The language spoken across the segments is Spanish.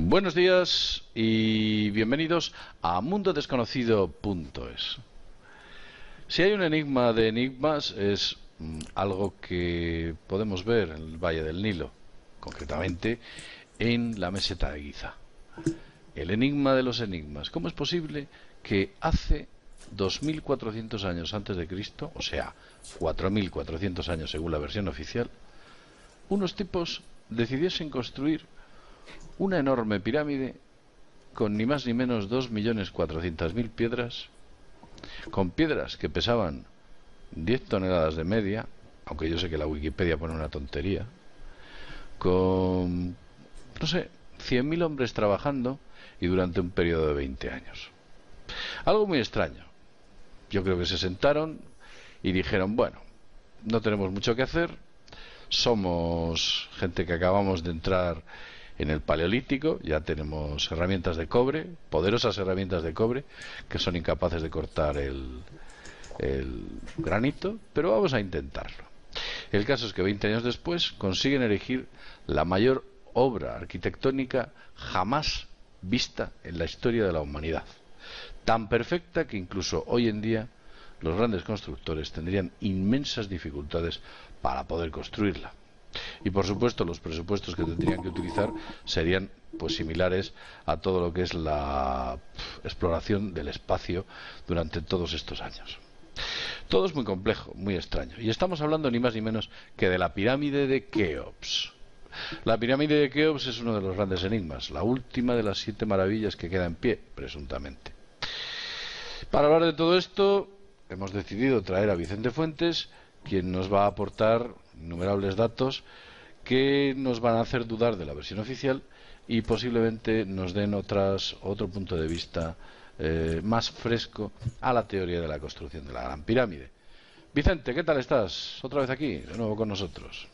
Buenos días y bienvenidos a mundodesconocido.es. Si hay un enigma de enigmas es algo que podemos ver en el Valle del Nilo, concretamente en la meseta de Giza. El enigma de los enigmas. ¿Cómo es posible que hace 2400 años antes de Cristo, o sea, 4400 años según la versión oficial, unos tipos decidiesen construir una enorme pirámide con ni más ni menos 2.400.000 piedras, con piedras que pesaban 10 toneladas de media, aunque yo sé que la Wikipedia pone una tontería, con, no sé, 100.000 hombres trabajando y durante un periodo de 20 años? Algo muy extraño. Yo creo que se sentaron y dijeron, bueno, no tenemos mucho que hacer, somos gente que acabamos de entrar en el Paleolítico, ya tenemos herramientas de cobre, poderosas herramientas de cobre, que son incapaces de cortar el granito, pero vamos a intentarlo. El caso es que 20 años después consiguen erigir la mayor obra arquitectónica jamás vista en la historia de la humanidad. Tan perfecta que incluso hoy en día los grandes constructores tendrían inmensas dificultades para poder construirla. Y por supuesto los presupuestos que tendrían que utilizar serían pues similares a todo lo que es la exploración del espacio durante todos estos años. Todo es muy complejo, muy extraño. Y estamos hablando ni más ni menos que de la pirámide de Keops. La pirámide de Keops es uno de los grandes enigmas, la última de las 7 maravillas que queda en pie, presuntamente. Para hablar de todo esto, hemos decidido traer a Vicente Fuentes, quien nos va a aportar innumerables datos que nos van a hacer dudar de la versión oficial y posiblemente nos den otro punto de vista más fresco a la teoría de la construcción de la Gran Pirámide. Vicente, ¿qué tal estás? Otra vez aquí, de nuevo con nosotros.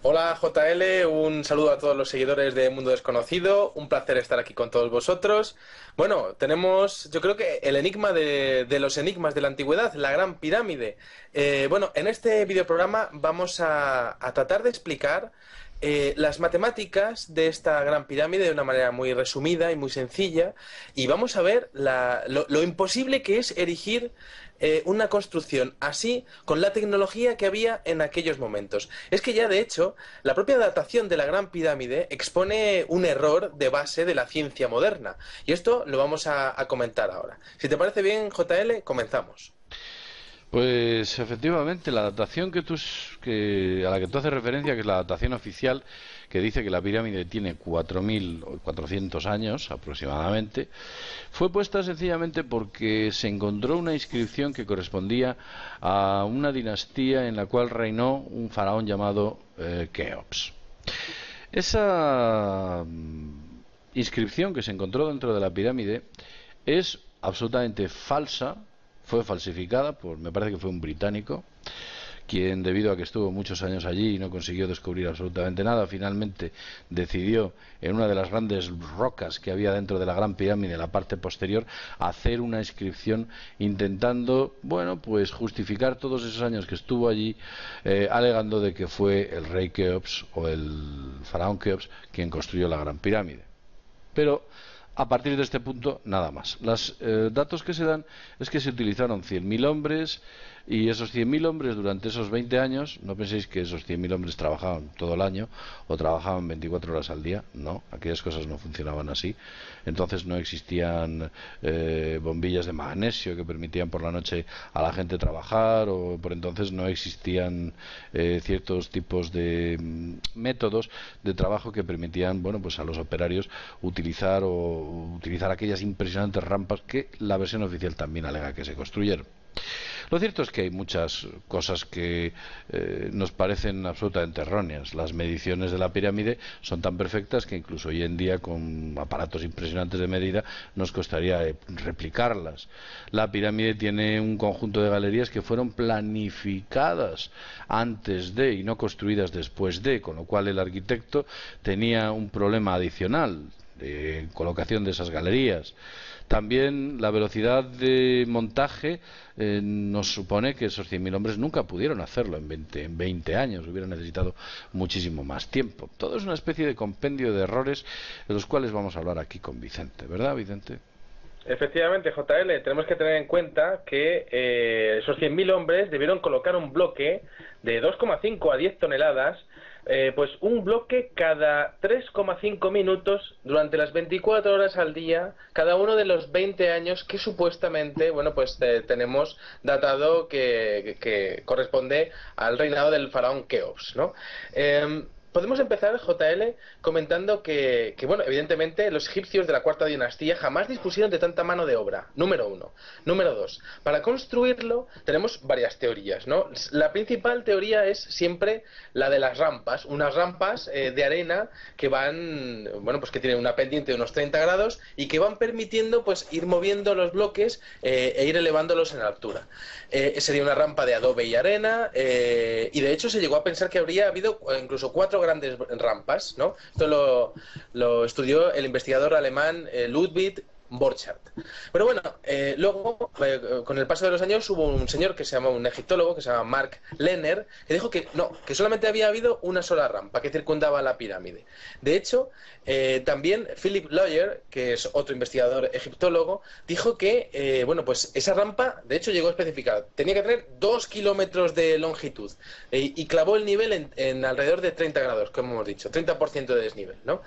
Hola JL, un saludo a todos los seguidores de Mundo Desconocido, un placer estar aquí con todos vosotros. Bueno, tenemos, yo creo que el enigma de los enigmas de la antigüedad, la Gran Pirámide. Bueno, en este videoprograma vamos a tratar de explicar las matemáticas de esta Gran Pirámide de una manera muy resumida y muy sencilla, y vamos a ver lo imposible que es erigir una construcción así con la tecnología que había en aquellos momentos. Es que ya de hecho la propia datación de la Gran Pirámide expone un error de base de la ciencia moderna, y esto lo vamos a comentar ahora. Si te parece bien, JL, comenzamos. Pues efectivamente, la datación a la que tú haces referencia, que es la datación oficial, que dice que la pirámide tiene 4.400 años aproximadamente, fue puesta sencillamente porque se encontró una inscripción que correspondía a una dinastía en la cual reinó un faraón llamado Keops. Esa inscripción que se encontró dentro de la pirámide es absolutamente falsa. Fue falsificada me parece que fue un británico, quien, debido a que estuvo muchos años allí y no consiguió descubrir absolutamente nada, finalmente decidió, en una de las grandes rocas que había dentro de la Gran Pirámide, en la parte posterior, hacer una inscripción intentando, bueno, pues justificar todos esos años que estuvo allí, alegando de que fue el rey Keops o el faraón Keops quien construyó la Gran Pirámide. Pero a partir de este punto, nada más. Los datos que se dan es que se utilizaron 100.000 hombres, y esos 100.000 hombres durante esos 20 años, no penséis que esos 100.000 hombres trabajaban todo el año o trabajaban 24 horas al día, no, aquellas cosas no funcionaban así. Entonces no existían bombillas de magnesio que permitían por la noche a la gente trabajar, o por entonces no existían ciertos tipos de métodos de trabajo que permitían, bueno, pues a los operarios utilizar aquellas impresionantes rampas que la versión oficial también alega que se construyeron. Lo cierto es que hay muchas cosas que nos parecen absolutamente erróneas. Las mediciones de la pirámide son tan perfectas que incluso hoy en día, con aparatos impresionantes de medida, nos costaría replicarlas. La pirámide tiene un conjunto de galerías que fueron planificadas antes de y no construidas después de, con lo cual el arquitecto tenía un problema adicional de colocación de esas galerías. También la velocidad de montaje nos supone que esos 100.000 hombres nunca pudieron hacerlo en 20 años, hubieran necesitado muchísimo más tiempo. Todo es una especie de compendio de errores de los cuales vamos a hablar aquí con Vicente, ¿verdad, Vicente? Efectivamente, JL, tenemos que tener en cuenta que esos 100.000 hombres debieron colocar un bloque de 2,5 a 10 toneladas, pues un bloque cada 3,5 minutos durante las 24 horas al día, cada uno de los 20 años que supuestamente, bueno, pues tenemos datado que corresponde al reinado del faraón Keops, ¿no? Podemos empezar, JL, comentando que, bueno, evidentemente los egipcios de la cuarta dinastía jamás dispusieron de tanta mano de obra, número uno. Número dos, para construirlo tenemos varias teorías, ¿no? La principal teoría es siempre la de las rampas, unas rampas de arena que van, bueno, pues que tienen una pendiente de unos 30 grados y que van permitiendo, pues, ir moviendo los bloques e ir elevándolos en altura. Sería una rampa de adobe y arena, y de hecho se llegó a pensar que habría habido incluso 4 grandes rampas, ¿no? Esto lo estudió el investigador alemán Ludwig Borchardt. Pero bueno, luego, con el paso de los años, hubo un señor que se llama, un egiptólogo, que se llama Mark Lehner, que dijo que no, que solamente había habido una sola rampa que circundaba la pirámide. De hecho, también Philip Loyer, que es otro investigador egiptólogo, dijo que, bueno, pues esa rampa, de hecho, llegó a especificar, tenía que tener 2 kilómetros de longitud, y clavó el nivel en alrededor de 30 grados, como hemos dicho, 30% de desnivel, ¿no?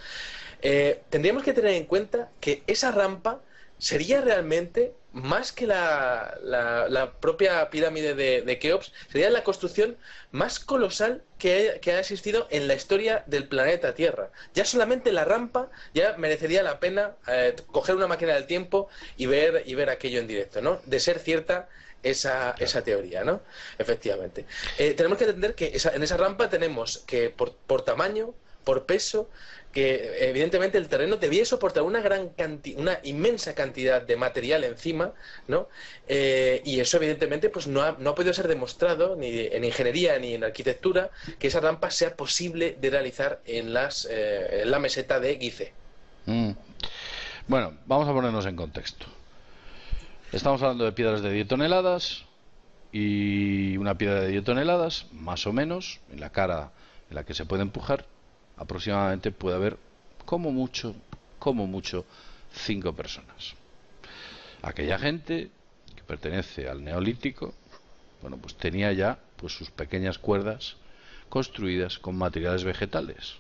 Tendríamos que tener en cuenta que esa rampa sería realmente, más que la propia pirámide de Keops, sería la construcción más colosal que ha existido en la historia del planeta Tierra. Ya solamente la rampa ya merecería la pena coger una máquina del tiempo y ver aquello en directo, ¿no? De ser cierta esa teoría, ¿no? Efectivamente. Tenemos que entender que en esa rampa tenemos que por tamaño, por peso, que evidentemente el terreno debía soportar una inmensa cantidad de material encima, ¿no? Y eso evidentemente pues no ha podido ser demostrado ni en ingeniería ni en arquitectura que esa rampa sea posible de realizar en la meseta de Gizeh. Bueno, vamos a ponernos en contexto. Estamos hablando de piedras de 10 toneladas y una piedra de 10 toneladas, más o menos, en la cara en la que se puede empujar, aproximadamente puede haber como mucho 5 personas. Aquella gente que pertenece al Neolítico, bueno, pues tenía ya pues sus pequeñas cuerdas construidas con materiales vegetales,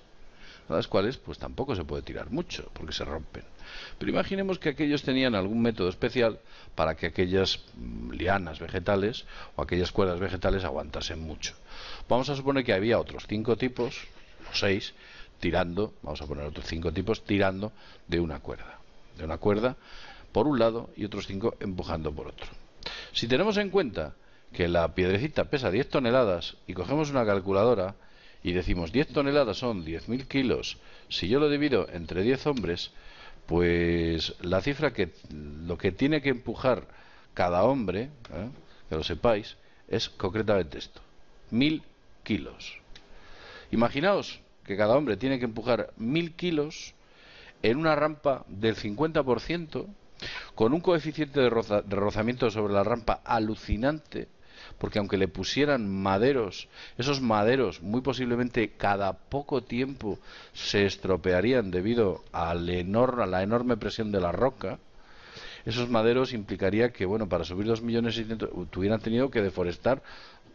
a las cuales pues tampoco se puede tirar mucho porque se rompen. Pero imaginemos que aquellos tenían algún método especial para que aquellas lianas vegetales o aquellas cuerdas vegetales aguantasen mucho. Vamos a suponer que había otros 5 tipos o 6 tirando, vamos a poner otros 5 tipos tirando de una cuerda por un lado y otros 5 empujando por otro. Si tenemos en cuenta que la piedrecita pesa 10 toneladas y cogemos una calculadora y decimos 10 toneladas son 10.000 kilos, si yo lo divido entre 10 hombres, pues la cifra lo que tiene que empujar cada hombre, que lo sepáis, es concretamente esto: 1.000 kilos. Imaginaos que cada hombre tiene que empujar 1.000 kilos en una rampa del 50%, con un coeficiente de rozamiento sobre la rampa alucinante, porque aunque le pusieran maderos, esos maderos muy posiblemente cada poco tiempo se estropearían debido a la enorme presión de la roca. Esos maderos implicaría que, bueno, para subir 2.600.000 hubieran tenido que deforestar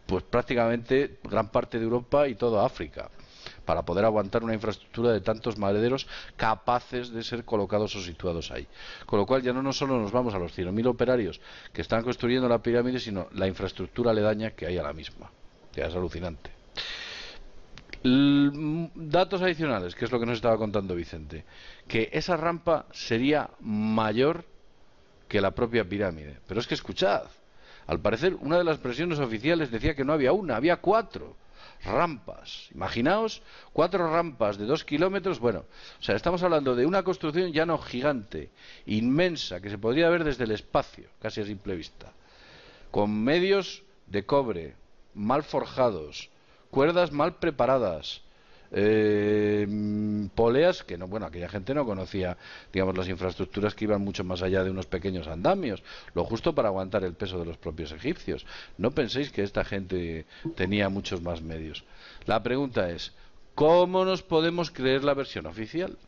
pues prácticamente gran parte de Europa y toda África para poder aguantar una infraestructura de tantos maderos capaces de ser colocados o situados ahí. Con lo cual ya no solo nos vamos a los 100.000 operarios que están construyendo la pirámide, sino la infraestructura aledaña que hay a la misma. Ya es alucinante. Datos adicionales, que es lo que nos estaba contando Vicente, que esa rampa sería mayor que la propia pirámide. Pero es que escuchad, al parecer una de las versiones oficiales decía que no había una, había 4 rampas. Imaginaos 4 rampas de 2 kilómetros. Bueno, o sea, estamos hablando de una construcción ya no gigante, inmensa, que se podría ver desde el espacio, casi a simple vista, con medios de cobre mal forjados, cuerdas mal preparadas, Poleas, que no, bueno, aquella gente no conocía, digamos, las infraestructuras que iban mucho más allá de unos pequeños andamios, lo justo para aguantar el peso de los propios egipcios. No penséis que esta gente tenía muchos más medios. La pregunta es, ¿cómo nos podemos creer la versión oficial?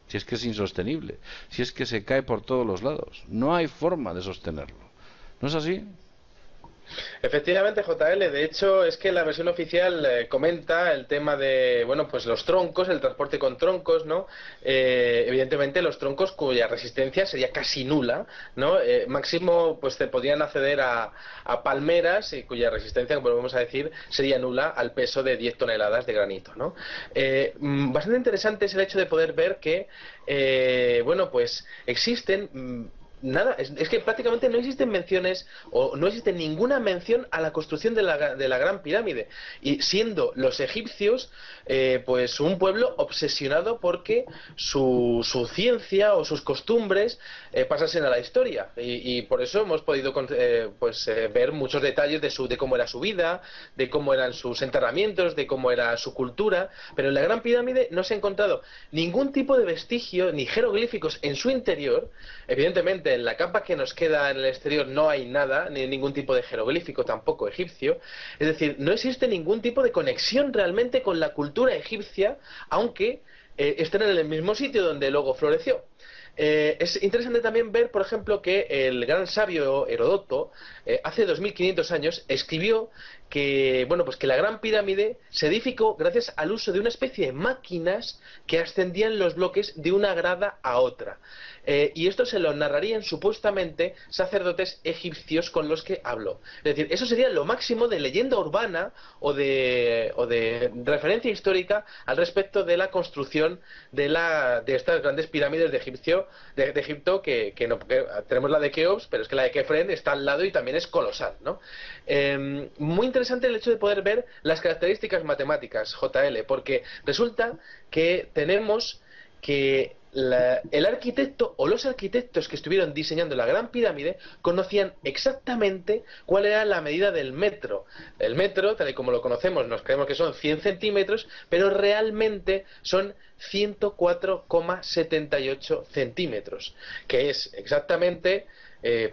Si es que es insostenible, si es que se cae por todos los lados, no hay forma de sostenerlo. ¿No es así? Efectivamente, JL, de hecho es que la versión oficial comenta el tema de, bueno, pues los troncos, el transporte con troncos, ¿no? Evidentemente los troncos cuya resistencia sería casi nula, ¿no? Máximo, pues te podrían acceder a palmeras y cuya resistencia, como volvemos a decir, sería nula al peso de 10 toneladas de granito, ¿no? Bastante interesante es el hecho de poder ver que, bueno, pues existen... Nada, es que prácticamente no existen menciones o no existe ninguna mención a la construcción de la Gran Pirámide, y siendo los egipcios pues un pueblo obsesionado porque su ciencia o sus costumbres pasasen a la historia, y por eso hemos podido ver muchos detalles de cómo era su vida, de cómo eran sus enterramientos, de cómo era su cultura, pero en la Gran Pirámide no se ha encontrado ningún tipo de vestigio ni jeroglíficos en su interior. Evidentemente en la capa que nos queda en el exterior no hay nada, ni ningún tipo de jeroglífico tampoco egipcio, es decir, no existe ningún tipo de conexión realmente con la cultura egipcia, aunque estén en el mismo sitio donde luego floreció. Es interesante también ver, por ejemplo, que el gran sabio Herodoto, hace 2500 años, escribió que, bueno, pues que la Gran Pirámide se edificó gracias al uso de una especie de máquinas que ascendían los bloques de una grada a otra. Y esto se lo narrarían supuestamente sacerdotes egipcios con los que habló. Es decir, eso sería lo máximo de leyenda urbana o de referencia histórica al respecto de la construcción de estas grandes pirámides de Egipto, que tenemos la de Keops, pero es que la de Kefren está al lado y también es colosal, ¿no? Muy interesante el hecho de poder ver las características matemáticas, JL, porque resulta que tenemos que el arquitecto o los arquitectos que estuvieron diseñando la Gran Pirámide conocían exactamente cuál era la medida del metro. El metro, tal y como lo conocemos, nos creemos que son 100 centímetros, pero realmente son 104,78 centímetros, que es exactamente...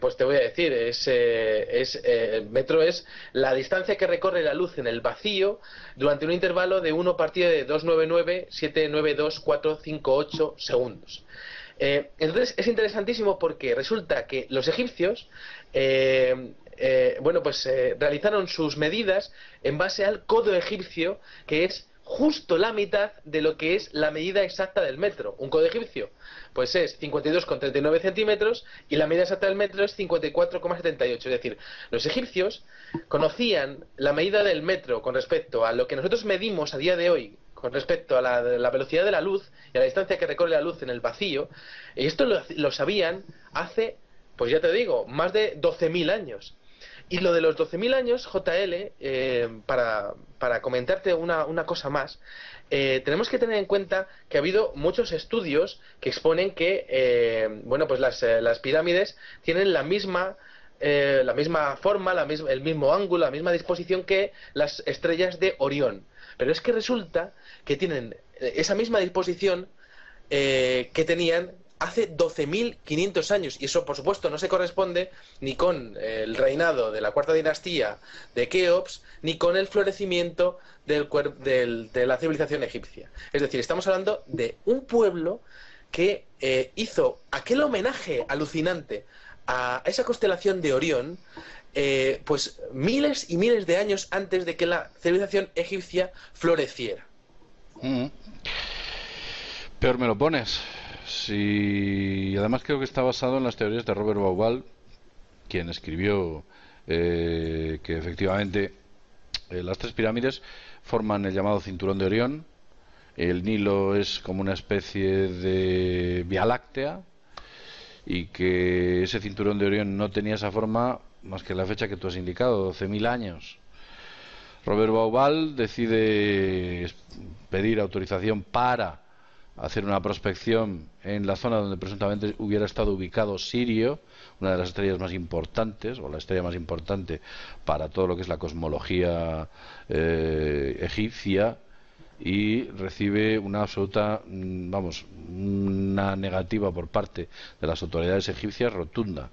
pues te voy a decir, el metro es la distancia que recorre la luz en el vacío durante un intervalo de 1 partido de 299,792,458 segundos. Entonces es interesantísimo porque resulta que los egipcios realizaron sus medidas en base al codo egipcio, que es justo la mitad de lo que es la medida exacta del metro. Un codo egipcio pues es 52,39 centímetros y la medida exacta del metro es 54,78. Es decir, los egipcios conocían la medida del metro con respecto a lo que nosotros medimos a día de hoy con respecto a la velocidad de la luz y a la distancia que recorre la luz en el vacío, y esto lo sabían hace, pues ya te digo, más de 12.000 años. Y lo de los 12.000 años, JL, para comentarte una cosa más, tenemos que tener en cuenta que ha habido muchos estudios que exponen que las pirámides tienen la misma forma, el mismo ángulo, la misma disposición que las estrellas de Orión. Pero es que resulta que tienen esa misma disposición que tenían hace 12.500 años, y eso por supuesto no se corresponde ni con el reinado de la cuarta dinastía de Keops ni con el florecimiento de la civilización egipcia. Es decir, estamos hablando de un pueblo que hizo aquel homenaje alucinante a esa constelación de Orión, pues miles y miles de años antes de que la civilización egipcia floreciera. Peor me lo pones. Sí, además creo que está basado en las teorías de Robert Bauval, quien escribió que efectivamente las tres pirámides forman el llamado cinturón de Orión. El Nilo es como una especie de Vía Láctea y que ese cinturón de Orión no tenía esa forma más que la fecha que tú has indicado, 12.000 años. Robert Bauval decide pedir autorización para hacer una prospección en la zona donde presuntamente hubiera estado ubicado Sirio, una de las estrellas más importantes, o la estrella más importante para todo lo que es la cosmología egipcia, y recibe una absoluta, vamos, una negativa por parte de las autoridades egipcias rotunda.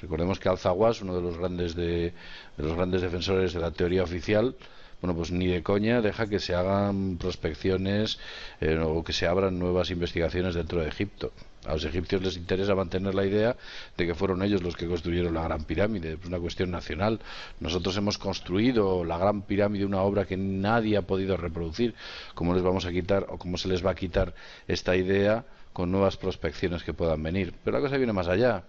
Recordemos que Al-Zawass, uno de los grandes defensores de la teoría oficial, bueno, pues ni de coña deja que se hagan prospecciones o que se abran nuevas investigaciones dentro de Egipto. A los egipcios les interesa mantener la idea de que fueron ellos los que construyeron la Gran Pirámide. Es una cuestión nacional. Nosotros hemos construido la Gran Pirámide, una obra que nadie ha podido reproducir. ¿Cómo les vamos a quitar o cómo se les va a quitar esta idea con nuevas prospecciones que puedan venir? Pero la cosa viene más allá.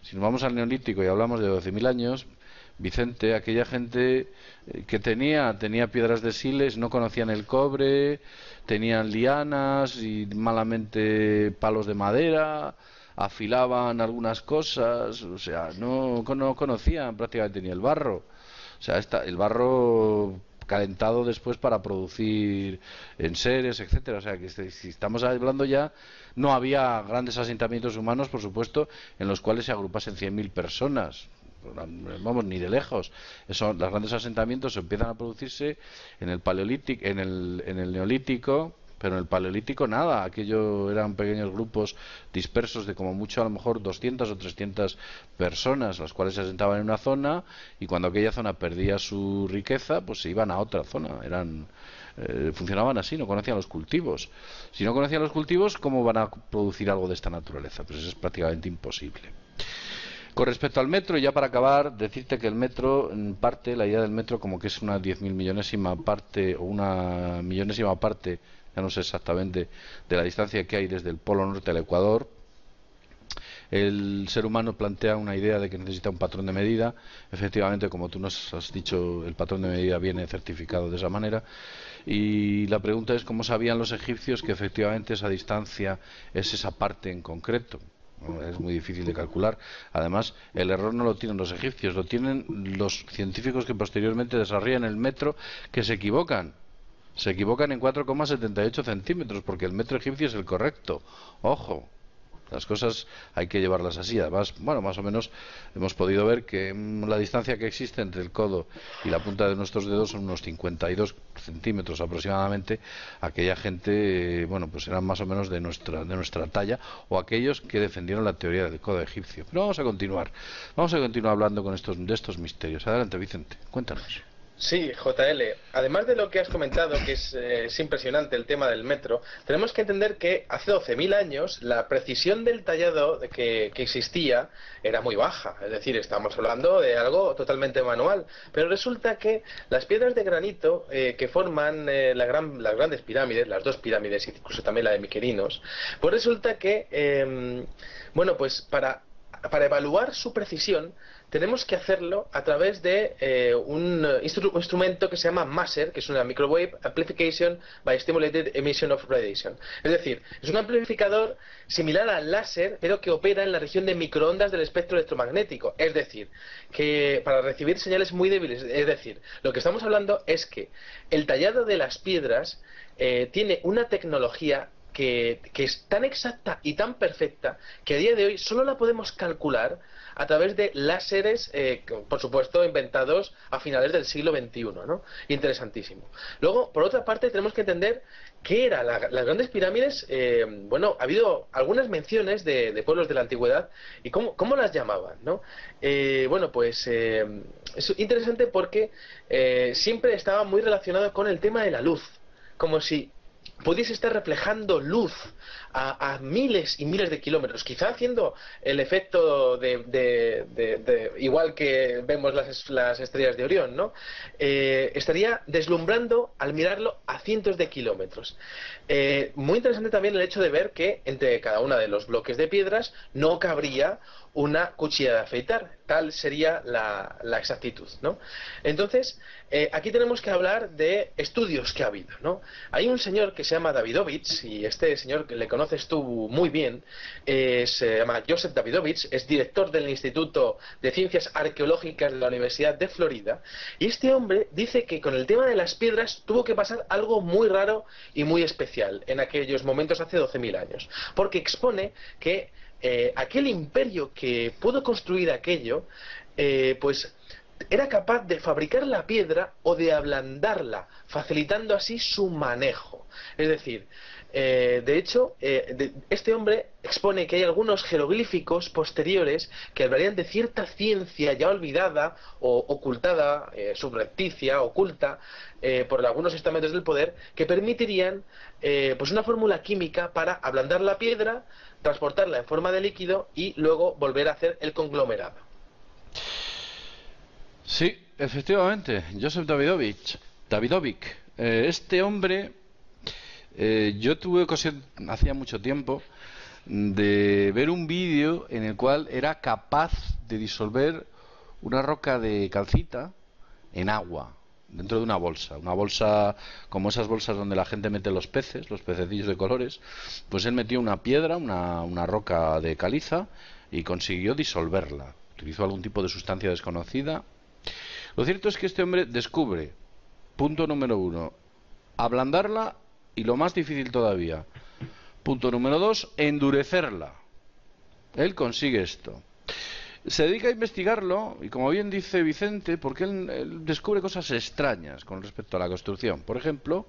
Si nos vamos al Neolítico y hablamos de 12.000 años, Vicente, aquella gente que tenía piedras de siles, no conocían el cobre, tenían lianas y malamente palos de madera, afilaban algunas cosas, o sea, no conocían prácticamente ni el barro. O sea, el barro calentado después para producir enseres, etcétera. O sea, que si estamos hablando ya, no había grandes asentamientos humanos, por supuesto, en los cuales se agrupasen 100.000 personas. Vamos, ni de lejos. Los grandes asentamientos empiezan a producirse en el Paleolítico, en el Neolítico, pero en el Paleolítico nada. Aquello eran pequeños grupos dispersos de como mucho a lo mejor 200 o 300 personas, las cuales se asentaban en una zona, y cuando aquella zona perdía su riqueza, pues se iban a otra zona. Funcionaban así, no conocían los cultivos. Si no conocían los cultivos, ¿cómo van a producir algo de esta naturaleza? Pues eso es prácticamente imposible. Con respecto al metro, y ya para acabar, decirte que el metro, en parte, la idea del metro como que es una 10.000 millonésima parte o una millonésima parte, ya no sé exactamente, de la distancia que hay desde el Polo Norte al Ecuador. El ser humano plantea una idea de que necesita un patrón de medida. Efectivamente, como tú nos has dicho, el patrón de medida viene certificado de esa manera. Y la pregunta es cómo sabían los egipcios que efectivamente esa distancia es esa parte en concreto. Es muy difícil de calcular. Además, el error no lo tienen los egipcios, lo tienen los científicos que posteriormente desarrollan el metro, que se equivocan. Se equivocan en 4,78 centímetros, porque el metro egipcio es el correcto. Ojo, las cosas hay que llevarlas así. Además, bueno, más o menos hemos podido ver que la distancia que existe entre el codo y la punta de nuestros dedos son unos 52 centímetros aproximadamente. Aquella gente, bueno, pues eran más o menos de nuestra talla, o aquellos que defendieron la teoría del codo egipcio. Pero vamos a continuar hablando de estos misterios. Adelante, Vicente, cuéntanos. Sí, JL. Además de lo que has comentado, que es impresionante el tema del metro, tenemos que entender que hace 12.000 años la precisión del tallado que existía era muy baja. Es decir, estamos hablando de algo totalmente manual. Pero resulta que las piedras de granito que forman las grandes pirámides, las dos pirámides, incluso también la de Miquerinos, pues resulta que, bueno, pues para evaluar su precisión tenemos que hacerlo a través de un instrumento que se llama MASER, que es una Microwave Amplification by Stimulated Emission of Radiation. Es decir, es un amplificador similar al láser, pero que opera en la región de microondas del espectro electromagnético. Es decir, que para recibir señales muy débiles. Es decir, lo que estamos hablando es que el tallado de las piedras tiene una tecnología que es tan exacta y tan perfecta que a día de hoy solo la podemos calcular a través de láseres, por supuesto, inventados a finales del siglo XXI, ¿no? Interesantísimo. Luego, por otra parte, tenemos que entender qué eran las grandes pirámides. Bueno, ha habido algunas menciones de pueblos de la antigüedad y cómo las llamaban, ¿no? Bueno, pues es interesante porque siempre estaba muy relacionado con el tema de la luz, como si pudiese estar reflejando luz a miles y miles de kilómetros, quizá haciendo el efecto igual que vemos las estrellas de Orión, ¿no? Estaría deslumbrando al mirarlo a cientos de kilómetros. Muy interesante también el hecho de ver que entre cada uno de los bloques de piedras no cabría una cuchilla de afeitar. Tal sería la exactitud, ¿no? Entonces, aquí tenemos que hablar de estudios que ha habido, ¿no? Hay un señor que se llama Davidovich, y este señor que le conoces tú muy bien, se llama Joseph Davidovich, es director del Instituto de Ciencias Arqueológicas de la Universidad de Florida, y este hombre dice que con el tema de las piedras tuvo que pasar algo muy raro y muy especial en aquellos momentos hace 12.000 años, porque expone que aquel imperio que pudo construir aquello, pues era capaz de fabricar la piedra o de ablandarla, facilitando así su manejo. Es decir, de hecho, este hombre expone que hay algunos jeroglíficos posteriores que hablarían de cierta ciencia ya olvidada o ocultada, subrepticia, oculta, por algunos estamentos del poder, que permitirían pues una fórmula química para ablandar la piedra, transportarla en forma de líquido y luego volver a hacer el conglomerado. Sí, efectivamente, Joseph Davidovich. Este hombre, yo tuve ocasión, hacía mucho tiempo, de ver un vídeo en el cual era capaz de disolver una roca de calcita en agua, dentro de una bolsa como esas bolsas donde la gente mete los peces, los pececillos de colores. Pues él metió una piedra, una roca de caliza, y consiguió disolverla. Utilizó algún tipo de sustancia desconocida. Lo cierto es que este hombre descubre, punto número 1, ablandarla, y lo más difícil todavía, punto número 2, endurecerla. Él consigue esto. Se dedica a investigarlo, y como bien dice Vicente, porque él descubre cosas extrañas con respecto a la construcción. Por ejemplo,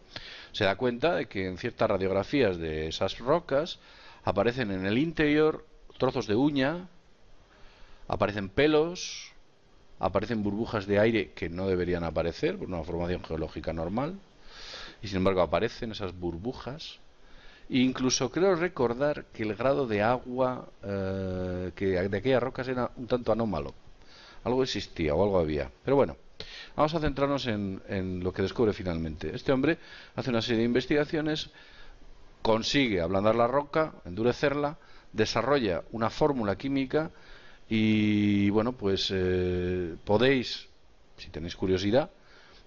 se da cuenta de que en ciertas radiografías de esas rocas aparecen en el interior trozos de uña, aparecen pelos, aparecen burbujas de aire que no deberían aparecer por una formación geológica normal, y sin embargo aparecen esas burbujas. E incluso creo recordar que el grado de agua que de aquellas rocas era un tanto anómalo. Algo existía o algo había. Pero bueno, vamos a centrarnos en lo que descubre finalmente. Este hombre hace una serie de investigaciones, consigue ablandar la roca, endurecerla, desarrolla una fórmula química. Y bueno, pues podéis, si tenéis curiosidad,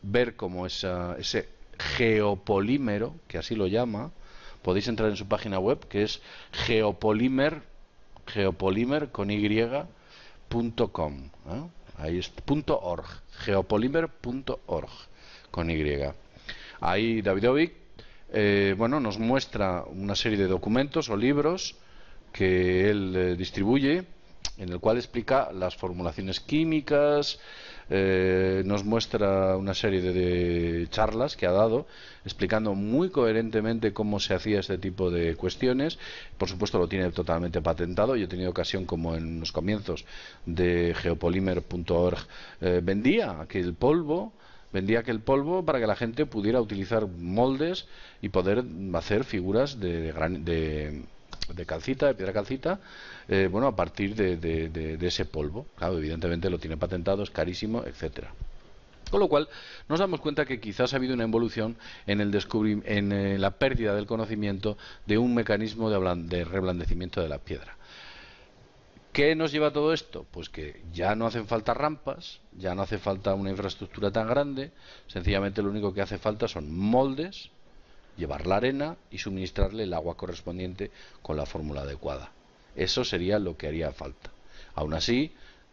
ver cómo ese geopolímero, que así lo llama, podéis entrar en su página web, que es geopolímer con y.com, ahí es .org, geopolímer.org con y. Ahí Davidovich bueno, nos muestra una serie de documentos o libros que él distribuye, en el cual explica las formulaciones químicas, nos muestra una serie de charlas que ha dado, explicando muy coherentemente cómo se hacía este tipo de cuestiones. Por supuesto lo tiene totalmente patentado. Yo he tenido ocasión, como en los comienzos de geopolímer.org, vendía aquel polvo para que la gente pudiera utilizar moldes y poder hacer figuras de calcita, de piedra calcita, bueno, a partir de ese polvo. Claro, evidentemente lo tiene patentado, es carísimo, etcétera. Con lo cual nos damos cuenta que quizás ha habido una evolución en la pérdida del conocimiento de un mecanismo de reblandecimiento de la piedra. ¿Qué nos lleva a todo esto? Pues que ya no hacen falta rampas, ya no hace falta una infraestructura tan grande, sencillamente lo único que hace falta son moldes, llevar la arena y suministrarle el agua correspondiente con la fórmula adecuada. Eso sería lo que haría falta. Aún así,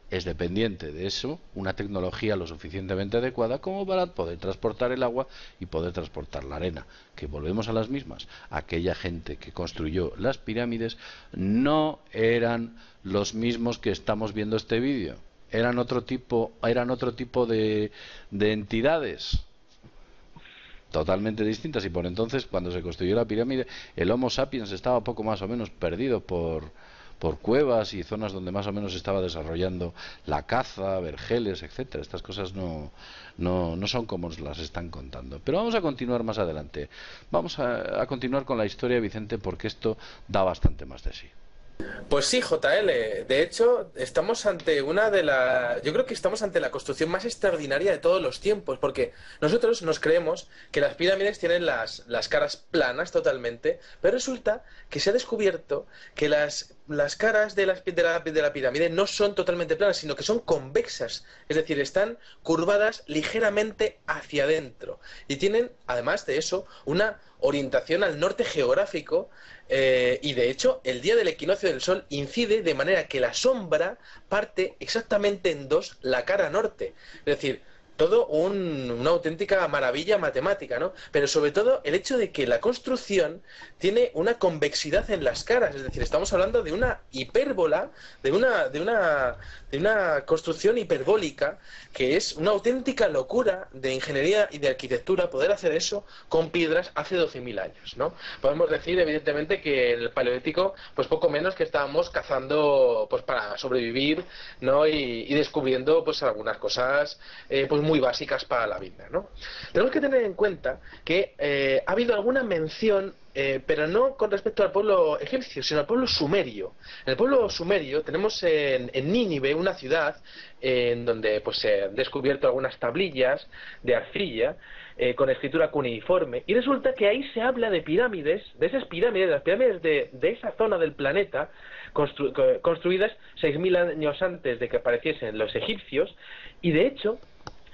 es dependiente de eso una tecnología lo suficientemente adecuada como para poder transportar el agua y poder transportar la arena. Que volvemos a las mismas. Aquella gente que construyó las pirámides no eran los mismos que estamos viendo este vídeo. Eran otro tipo de entidades totalmente distintas, y por entonces, cuando se construyó la pirámide, el Homo sapiens estaba poco más o menos perdido por cuevas y zonas donde más o menos se estaba desarrollando la caza, vergeles, etcétera. Estas cosas no son como nos las están contando. Pero vamos a continuar más adelante. Vamos a continuar con la historia, Vicente, porque esto da bastante más de sí. Pues sí, JL. De hecho, yo creo que estamos ante la construcción más extraordinaria de todos los tiempos, porque nosotros nos creemos que las pirámides tienen las caras planas totalmente, pero resulta que se ha descubierto que las caras de la pirámide no son totalmente planas, sino que son convexas, es decir, están curvadas ligeramente hacia adentro y tienen, además de eso, una orientación al norte geográfico. Y de hecho el día del equinoccio del Sol incide de manera que la sombra parte exactamente en dos la cara norte. Es decir, todo una auténtica maravilla matemática, ¿no? Pero sobre todo el hecho de que la construcción tiene una convexidad en las caras, es decir, estamos hablando de una hipérbola, de una construcción hiperbólica, que es una auténtica locura de ingeniería y de arquitectura poder hacer eso con piedras hace 12.000 años, ¿no? Podemos decir, evidentemente, que en el Paleolítico, pues poco menos que estábamos cazando, pues para sobrevivir, ¿no? Y descubriendo, pues algunas cosas, pues muy básicas para la vida, ¿no? Tenemos que tener en cuenta que ha habido alguna mención, pero no con respecto al pueblo egipcio, sino al pueblo sumerio. En el pueblo sumerio tenemos en Nínive una ciudad en donde pues se han descubierto algunas tablillas de arcilla con escritura cuneiforme, y resulta que ahí se habla de pirámides, de esas pirámides, las pirámides de esa zona del planeta, construidas 6.000 años antes de que apareciesen los egipcios, y de hecho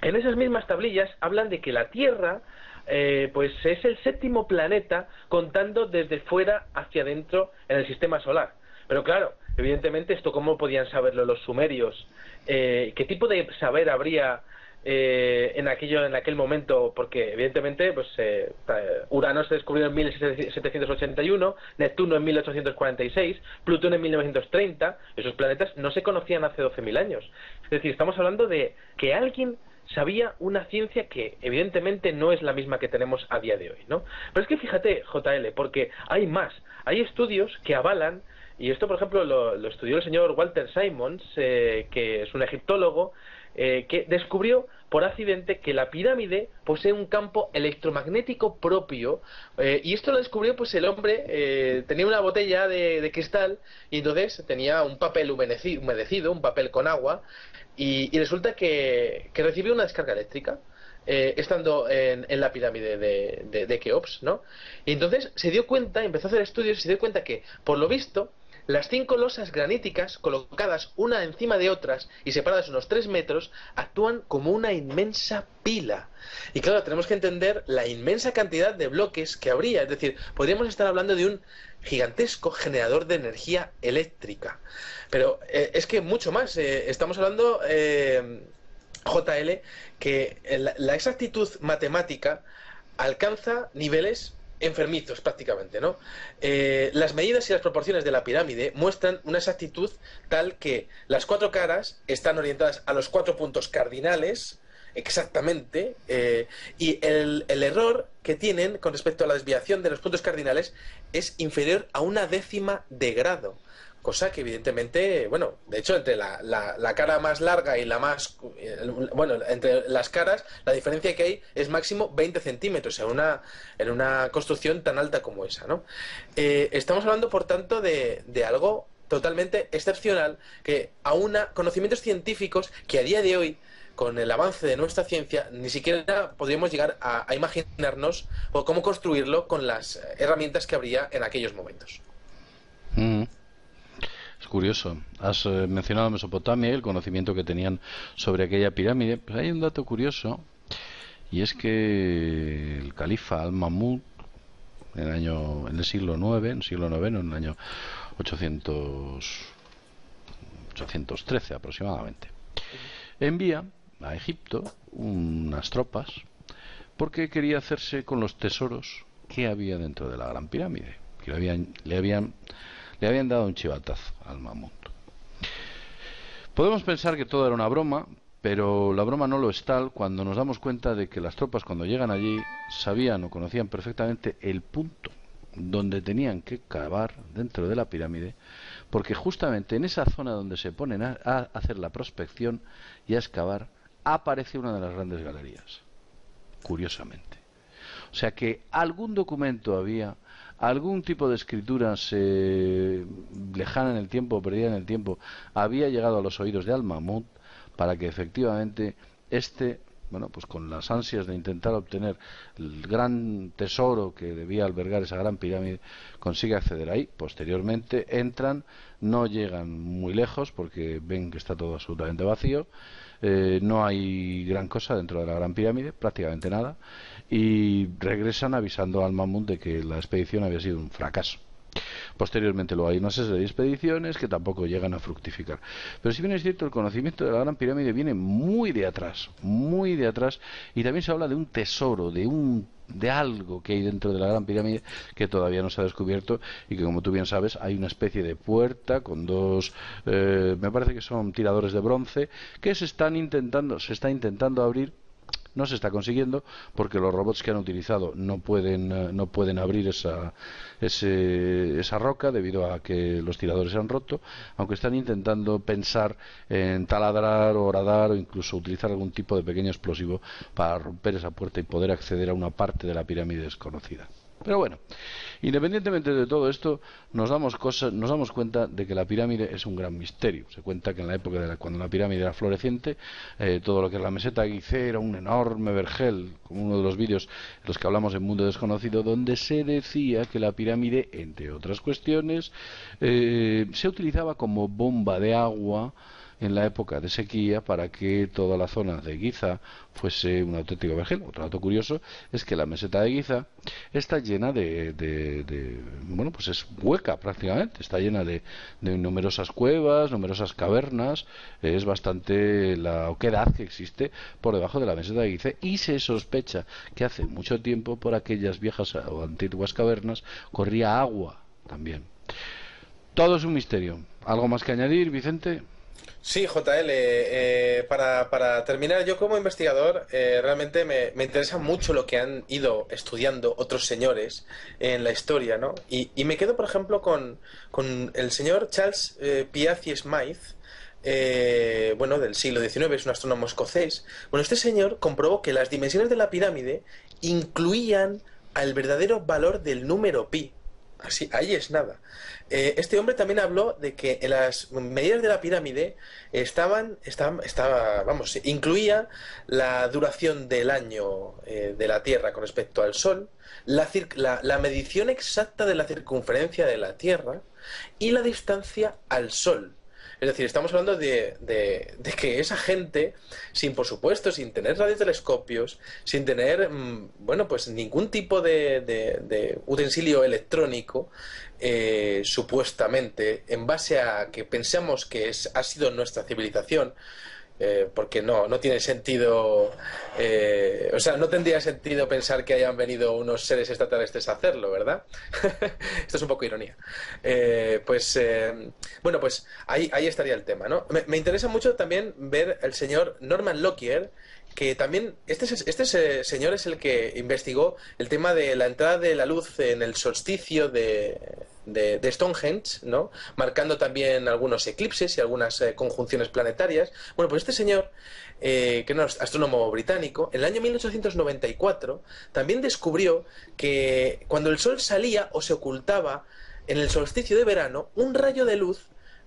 en esas mismas tablillas hablan de que la Tierra pues es el séptimo planeta contando desde fuera hacia adentro en el sistema solar. Pero claro, evidentemente esto cómo podían saberlo los sumerios, qué tipo de saber habría en aquel momento, porque evidentemente pues Urano se descubrió en 1781, Neptuno en 1846, Plutón en 1930. Esos planetas no se conocían hace 12.000 años. Es decir, estamos hablando de que alguien sabía una ciencia que evidentemente no es la misma que tenemos a día de hoy, ¿no? Pero es que fíjate, JL, porque hay más, hay estudios que avalan, y esto por ejemplo lo estudió el señor Walter Simons, que es un egiptólogo, que descubrió por accidente que la pirámide posee un campo electromagnético propio, y esto lo descubrió pues el hombre, tenía una botella de cristal, y entonces tenía un papel humedecido, un papel con agua, y resulta que recibió una descarga eléctrica estando en la pirámide de Keops, ¿no? Y entonces se dio cuenta, empezó a hacer estudios y se dio cuenta que, por lo visto, las 5 losas graníticas, colocadas una encima de otras y separadas unos 3 metros, actúan como una inmensa pila. Y claro, tenemos que entender la inmensa cantidad de bloques que habría. Es decir, podríamos estar hablando de un gigantesco generador de energía eléctrica. Pero es que mucho más. Estamos hablando, JL, que la exactitud matemática alcanza niveles enfermizos prácticamente, ¿no? Las medidas y las proporciones de la pirámide muestran una exactitud tal que las 4 caras están orientadas a los 4 puntos cardinales exactamente, y el error que tienen con respecto a la desviación de los puntos cardinales es inferior a 1/10 de grado. Cosa que evidentemente, bueno, de hecho entre la cara más larga y la más, bueno, entre las caras la diferencia que hay es máximo 20 centímetros en una construcción tan alta como esa, ¿no? Estamos hablando, por tanto, de algo totalmente excepcional, que aúna conocimientos científicos que a día de hoy, con el avance de nuestra ciencia, ni siquiera podríamos llegar a imaginarnos o cómo construirlo con las herramientas que habría en aquellos momentos. Es curioso. Has mencionado Mesopotamia y el conocimiento que tenían sobre aquella pirámide. Pues hay un dato curioso, y es que el califa Al-Mamud, en el siglo IX, en el año 813 aproximadamente, envía a Egipto unas tropas porque quería hacerse con los tesoros que había dentro de la Gran Pirámide, que le habían dado un chivatazo al mamut. Podemos pensar que todo era una broma, pero la broma no lo es tal cuando nos damos cuenta de que las tropas, cuando llegan allí, sabían o conocían perfectamente el punto donde tenían que cavar dentro de la pirámide, porque justamente en esa zona donde se ponen a hacer la prospección y a excavar, aparece una de las grandes galerías, curiosamente. O sea que algún documento había, algún tipo de escritura lejana en el tiempo, perdida en el tiempo, había llegado a los oídos de Al-Mamud para que efectivamente bueno, pues con las ansias de intentar obtener el gran tesoro que debía albergar esa gran pirámide, consigue acceder ahí. Posteriormente entran, no llegan muy lejos porque ven que está todo absolutamente vacío, no hay gran cosa dentro de la gran pirámide, prácticamente nada, y regresan avisando al Mamut de que la expedición había sido un fracaso. Posteriormente luego hay una serie de expediciones que tampoco llegan a fructificar. Pero si bien es cierto, el conocimiento de la Gran Pirámide viene muy de atrás, y también se habla de un tesoro, de algo que hay dentro de la Gran Pirámide que todavía no se ha descubierto, y que, como tú bien sabes, hay una especie de puerta con dos, me parece que son tiradores de bronce, que se está intentando abrir. No se está consiguiendo porque los robots que han utilizado no pueden abrir esa roca, debido a que los tiradores se han roto, aunque están intentando pensar en taladrar o horadar, o incluso utilizar algún tipo de pequeño explosivo para romper esa puerta y poder acceder a una parte de la pirámide desconocida. Pero bueno, independientemente de todo esto, nos damos cuenta de que la pirámide es un gran misterio. Se cuenta que en la época cuando la pirámide era floreciente, todo lo que es la meseta de Gizeh era un enorme vergel, como uno de los vídeos en los que hablamos en Mundo Desconocido, donde se decía que la pirámide, entre otras cuestiones, se utilizaba como bomba de agua en la época de sequía, para que toda la zona de Giza fuese un auténtico vergel. Otro dato curioso es que la meseta de Giza está llena bueno, pues es hueca prácticamente, está llena de numerosas cuevas, numerosas cavernas. Es bastante la oquedad que existe por debajo de la meseta de Giza, y se sospecha que hace mucho tiempo por aquellas viejas o antiguas cavernas corría agua también. Todo es un misterio. ¿Algo más que añadir, Vicente? Sí, JL, para terminar, yo como investigador realmente me interesa mucho lo que han ido estudiando otros señores en la historia, ¿no? Y me quedo, por ejemplo, con el señor Charles Piazzi Smythe, bueno, del siglo XIX, es un astrónomo escocés. Bueno, este señor comprobó que las dimensiones de la pirámide incluían al verdadero valor del número pi. Así, ahí es nada. Este hombre también habló de que en las medidas de la pirámide incluía la duración del año de la Tierra con respecto al Sol, la medición exacta de la circunferencia de la Tierra y la distancia al Sol. Es decir, estamos hablando de que esa gente, por supuesto, sin tener radiotelescopios, sin tener, bueno, pues ningún tipo de utensilio electrónico, supuestamente, en base a que pensamos que ha sido nuestra civilización, porque no tiene sentido, o sea, no tendría sentido pensar que hayan venido unos seres extraterrestres a hacerlo, ¿verdad? Esto es un poco ironía. Bueno, pues ahí estaría el tema, ¿no? Me interesa mucho también ver el señor Norman Lockyer, que también, este señor es el que investigó el tema de la entrada de la luz en el solsticio de Stonehenge, ¿no? Marcando también algunos eclipses y algunas conjunciones planetarias. Bueno, pues este señor, que es astrónomo británico, en el año 1894 también descubrió que cuando el sol salía o se ocultaba en el solsticio de verano, un rayo de luz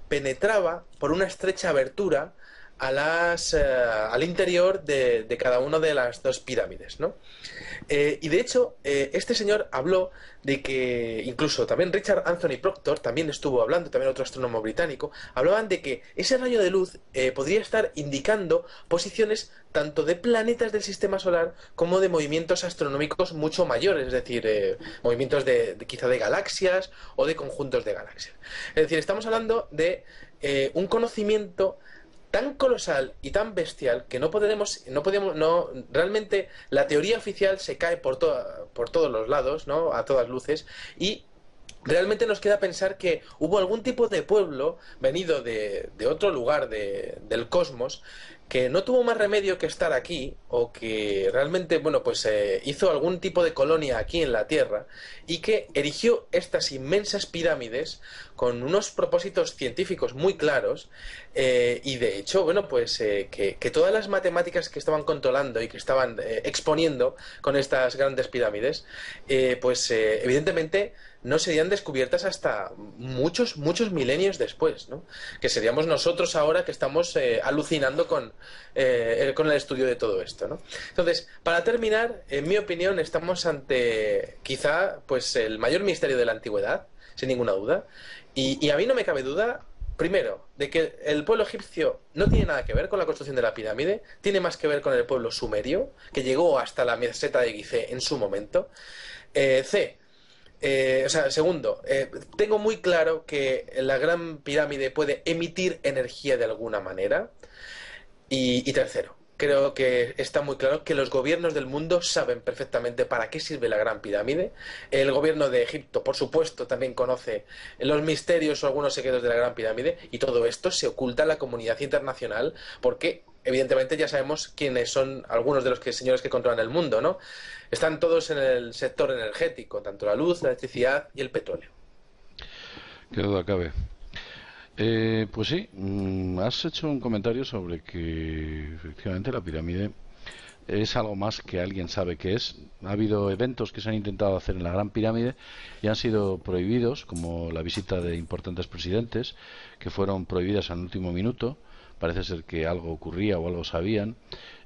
penetraba por una estrecha abertura al interior de cada una de las dos pirámides, ¿no? Y de hecho, este señor habló de que, incluso también Richard Anthony Proctor también estuvo hablando, también otro astrónomo británico, hablaban de que ese rayo de luz podría estar indicando posiciones tanto de planetas del sistema solar como de movimientos astronómicos mucho mayores, es decir, movimientos quizá de galaxias o de conjuntos de galaxias. Es decir, estamos hablando de un conocimiento tan colosal y tan bestial que no podemos, realmente la teoría oficial se cae por todos los lados, ¿no? A todas luces, y realmente nos queda pensar que hubo algún tipo de pueblo venido de otro lugar del cosmos, que no tuvo más remedio que estar aquí, o que realmente, bueno, pues hizo algún tipo de colonia aquí en la Tierra, y que erigió estas inmensas pirámides con unos propósitos científicos muy claros, y de hecho, bueno, pues que todas las matemáticas que estaban controlando y que estaban exponiendo con estas grandes pirámides, evidentemente no serían descubiertas hasta muchos milenios después, ¿no? Que seríamos nosotros ahora que estamos alucinando con el estudio de todo esto, ¿no? Entonces, para terminar, en mi opinión, estamos ante quizá pues el mayor misterio de la antigüedad, sin ninguna duda, y a mí no me cabe duda, primero, de que el pueblo egipcio no tiene nada que ver con la construcción de la pirámide, tiene más que ver con el pueblo sumerio, que llegó hasta la meseta de Gizeh en su momento. C. O sea, segundo, tengo muy claro que la Gran Pirámide puede emitir energía de alguna manera. Y tercero, creo que está muy claro que los gobiernos del mundo saben perfectamente para qué sirve la Gran Pirámide. El gobierno de Egipto, por supuesto, también conoce los misterios o algunos secretos de la Gran Pirámide y todo esto se oculta a la comunidad internacional porque evidentemente ya sabemos quiénes son algunos de los señores que controlan el mundo, ¿no? Están todos en el sector energético, tanto la luz, la electricidad y el petróleo. Que duda cabe. Pues sí, has hecho un comentario sobre que efectivamente la pirámide es algo más que alguien sabe que es. Ha habido eventos que se han intentado hacer en la Gran Pirámide y han sido prohibidos, como la visita de importantes presidentes, que fueron prohibidas al último minuto. Parece ser que algo ocurría o algo sabían.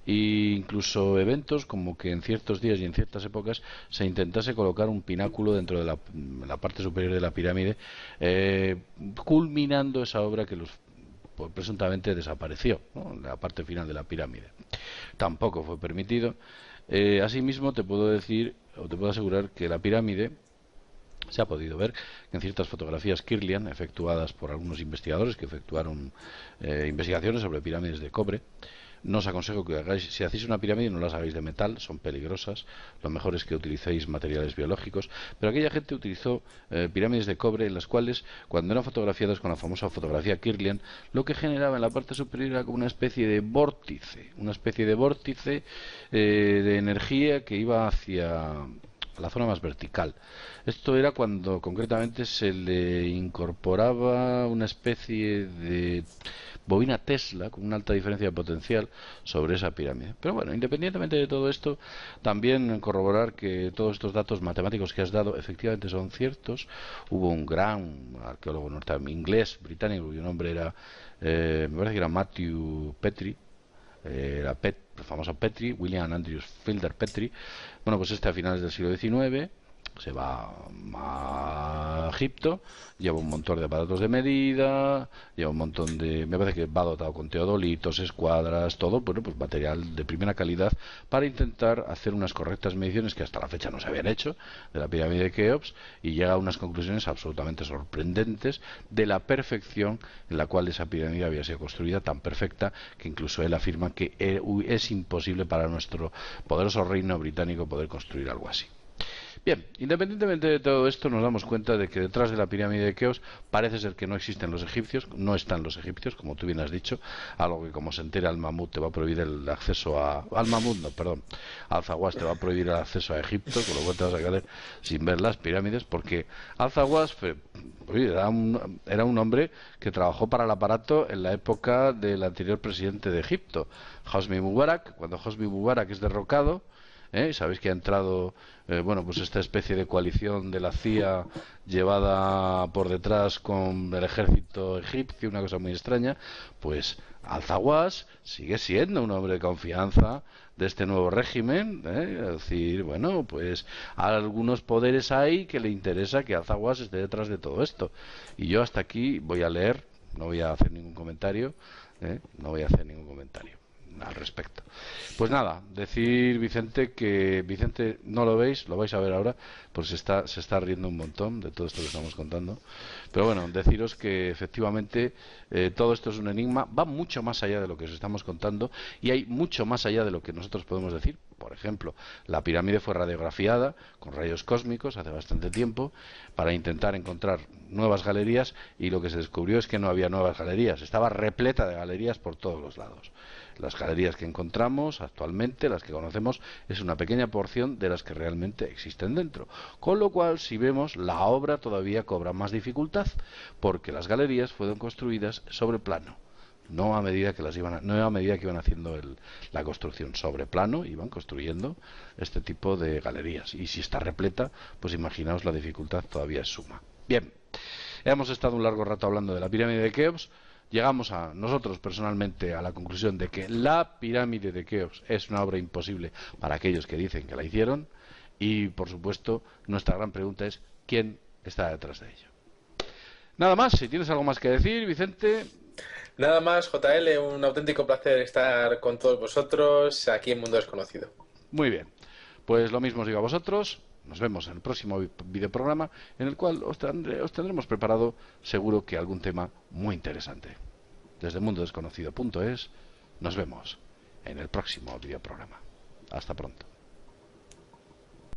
E incluso eventos como que en ciertos días y en ciertas épocas se intentase colocar un pináculo dentro de la parte superior de la pirámide, culminando esa obra que pues, presuntamente desapareció, ¿no? La parte final de la pirámide. Tampoco fue permitido. Asimismo, te puedo decir o te puedo asegurar que la pirámide se ha podido ver en ciertas fotografías Kirlian efectuadas por algunos investigadores que efectuaron investigaciones sobre pirámides de cobre. No os aconsejo que hagáis, si hacéis una pirámide no las hagáis de metal, son peligrosas. Lo mejor es que utilicéis materiales biológicos. Pero aquella gente utilizó pirámides de cobre en las cuales, cuando eran fotografiadas con la famosa fotografía Kirlian, lo que generaba en la parte superior era como una especie de vórtice, de energía que iba hacia la zona más vertical. Esto era cuando concretamente se le incorporaba una especie de bobina Tesla con una alta diferencia de potencial sobre esa pirámide. Pero bueno, independientemente de todo esto, también corroborar que todos estos datos matemáticos que has dado efectivamente son ciertos. Hubo un gran arqueólogo inglés, británico, cuyo nombre era, me parece que era Matthew Petrie, el famoso Petrie, William Andrews Fielder Petrie. Bueno, pues este a finales del siglo XIX se va a Egipto, lleva un montón de aparatos de medida, lleva un montón de, me parece que va dotado con teodolitos, escuadras, todo, bueno, pues material de primera calidad para intentar hacer unas correctas mediciones que hasta la fecha no se habían hecho de la pirámide de Keops, y llega a unas conclusiones absolutamente sorprendentes de la perfección en la cual esa pirámide había sido construida, tan perfecta que incluso él afirma que es imposible para nuestro poderoso reino británico poder construir algo así. Bien, independientemente de todo esto, nos damos cuenta de que detrás de la pirámide de Keops parece ser que no existen los egipcios, no están los egipcios, como tú bien has dicho, algo que como se entere Al-Mamut te va a prohibir el acceso a... Al-Mamut, no, perdón, Al-Zawas te va a prohibir el acceso a Egipto, con lo cual te vas a quedar sin ver las pirámides, porque Al-Zawas era un hombre que trabajó para el aparato en la época del anterior presidente de Egipto, Hosni Mubarak. Cuando Hosni Mubarak es derrocado, sabéis que ha entrado bueno, pues esta especie de coalición de la CIA llevada por detrás con el ejército egipcio, una cosa muy extraña. Pues Al-Zawas sigue siendo un hombre de confianza de este nuevo régimen, es decir, bueno, pues hay algunos poderes hay que le interesa que Al-Zawas esté detrás de todo esto. Y yo hasta aquí voy a leer, no voy a hacer ningún comentario, no voy a hacer ningún comentario al respecto. Pues nada, decir Vicente no lo veis, lo vais a ver ahora, pues se está riendo un montón de todo esto que estamos contando. Pero bueno, deciros que efectivamente todo esto es un enigma, va mucho más allá de lo que os estamos contando y hay mucho más allá de lo que nosotros podemos decir. Por ejemplo, la pirámide fue radiografiada con rayos cósmicos hace bastante tiempo para intentar encontrar nuevas galerías, y lo que se descubrió es que no había nuevas galerías, estaba repleta de galerías por todos los lados. Las galerías que encontramos actualmente, las que conocemos, es una pequeña porción de las que realmente existen dentro. Con lo cual, si vemos, la obra todavía cobra más dificultad, porque las galerías fueron construidas sobre plano. No a medida que iban haciendo la construcción sobre plano, iban construyendo este tipo de galerías. Y si está repleta, pues imaginaos la dificultad todavía es suma. Bien, hemos estado un largo rato hablando de la pirámide de Keops. Llegamos nosotros personalmente a la conclusión de que la pirámide de Keops es una obra imposible para aquellos que dicen que la hicieron, y por supuesto nuestra gran pregunta es ¿quién está detrás de ello? Nada más, si tienes algo más que decir, Vicente. Nada más, JL, un auténtico placer estar con todos vosotros aquí en Mundo Desconocido. Muy bien, pues lo mismo os digo a vosotros. Nos vemos en el próximo videoprograma, en el cual os tendremos preparado seguro que algún tema muy interesante. Desde mundodesconocido.es nos vemos en el próximo videoprograma. Hasta pronto.